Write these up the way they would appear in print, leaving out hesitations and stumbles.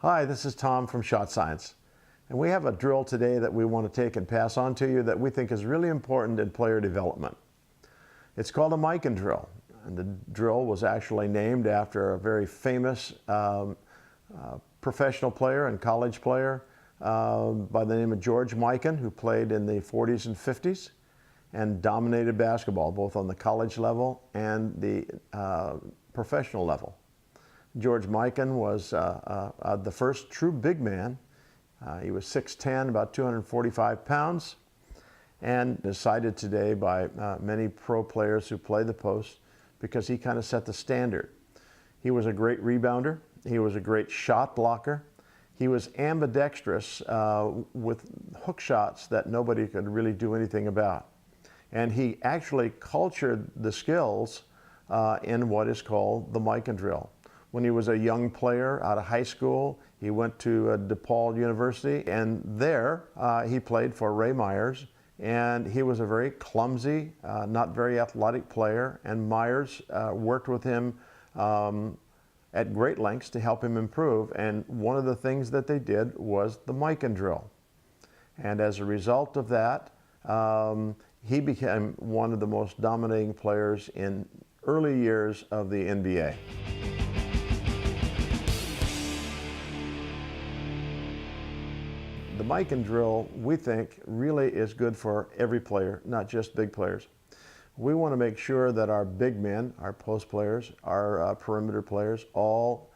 Hi, this is Tom from Shot Science, and we have a drill today that we want to take and pass on to you that we think is really important in player development. It's called a Mikan drill, and the drill was actually named after a very famous professional player and college player by the name of George Mikan, who played in the 40s and 50s and dominated basketball both on the college level and the professional level. George Mikan was the first true big man. He was 6'10", about 245 pounds, and is cited today by many pro players who play the post because he kind of set the standard. He was a great rebounder. He was a great shot blocker. He was ambidextrous with hook shots that nobody could really do anything about. And he actually cultured the skills in what is called the Mikan drill. When he was a young player out of high school, he went to DePaul University, and there he played for Ray Myers, and he was a very clumsy, not very athletic player, and Myers worked with him at great lengths to help him improve, and one of the things that they did was the Mikan drill. And as a result of that, he became one of the most dominating players in early years of the NBA. The Mikan drill, we think, really is good for every player, not just big players. We want to make sure that our big men, our post players, our perimeter players, all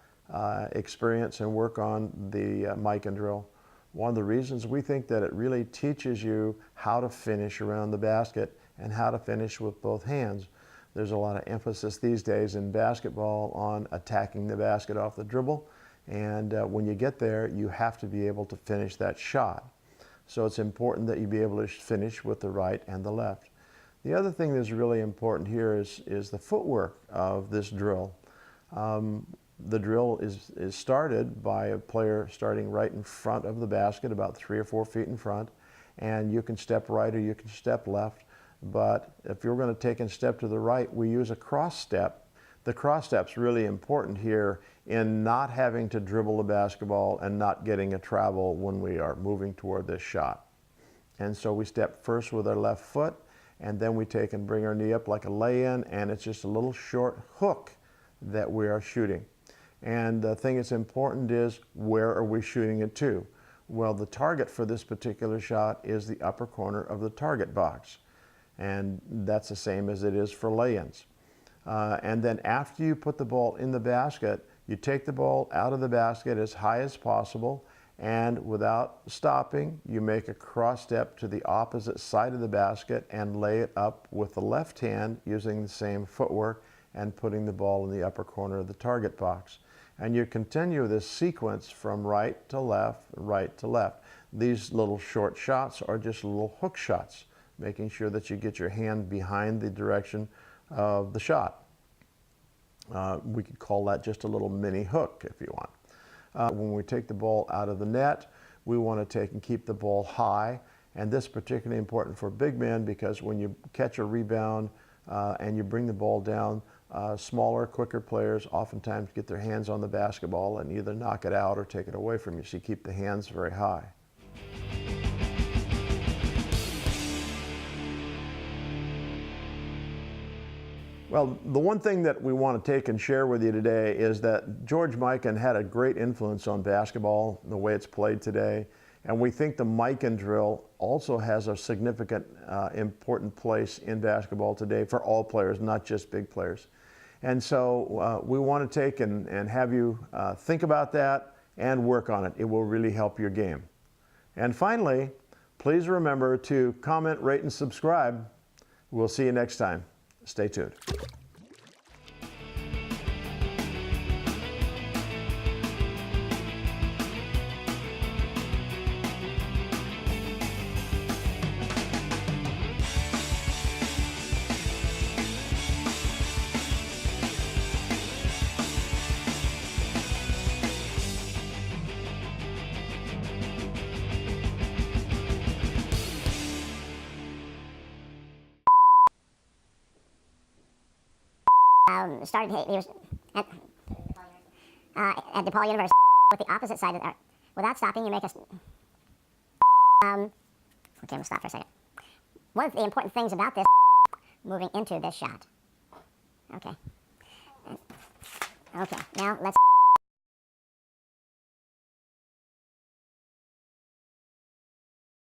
experience and work on the Mikan drill. One of the reasons we think that it really teaches you how to finish around the basket and how to finish with both hands. There's a lot of emphasis these days in basketball on attacking the basket off the dribble. And when you get there, you have to be able to finish that shot. So it's important that you be able to finish with the right and the left. The other thing that's really important here is the footwork of this drill. The drill is started by a player starting right in front of the basket, about 3 or 4 feet in front, and you can step right or you can step left. But if you're going to take a step to the right, we use a cross step. The cross step's really important here in not having to dribble the basketball and not getting a travel when we are moving toward this shot. And so we step first with our left foot, and then we take and bring our knee up like a lay-in, and it's just a little short hook that we are shooting. And the thing that's important is, where are we shooting it to? Well, the target for this particular shot is the upper corner of the target box. And that's the same as it is for lay-ins. And then after you put the ball in the basket, you take the ball out of the basket as high as possible, and without stopping, you make a cross step to the opposite side of the basket and lay it up with the left hand using the same footwork and putting the ball in the upper corner of the target box. And you continue this sequence from right to left, right to left. These little short shots are just little hook shots, making sure that you get your hand behind the direction of the shot. We could call that just a little mini hook if you want. When we take the ball out of the net, we want to take and keep the ball high, and this is particularly important for big men because when you catch a rebound and you bring the ball down, smaller, quicker players oftentimes get their hands on the basketball and either knock it out or take it away from you, so you keep the hands very high. Well, the one thing that we want to take and share with you today is that George Mikan had a great influence on basketball, the way it's played today. And we think the Mikan drill also has a significant, important place in basketball today for all players, not just big players. And so we want to take and have you think about that and work on it. It will really help your game. And finally, please remember to comment, rate, and subscribe. We'll see you next time. Stay tuned. Started, he was at DePaul University. with the opposite side. Without stopping, you make us... Okay, we'll stop for a second. One of the important things about this, moving into this shot. Okay. Okay, now let's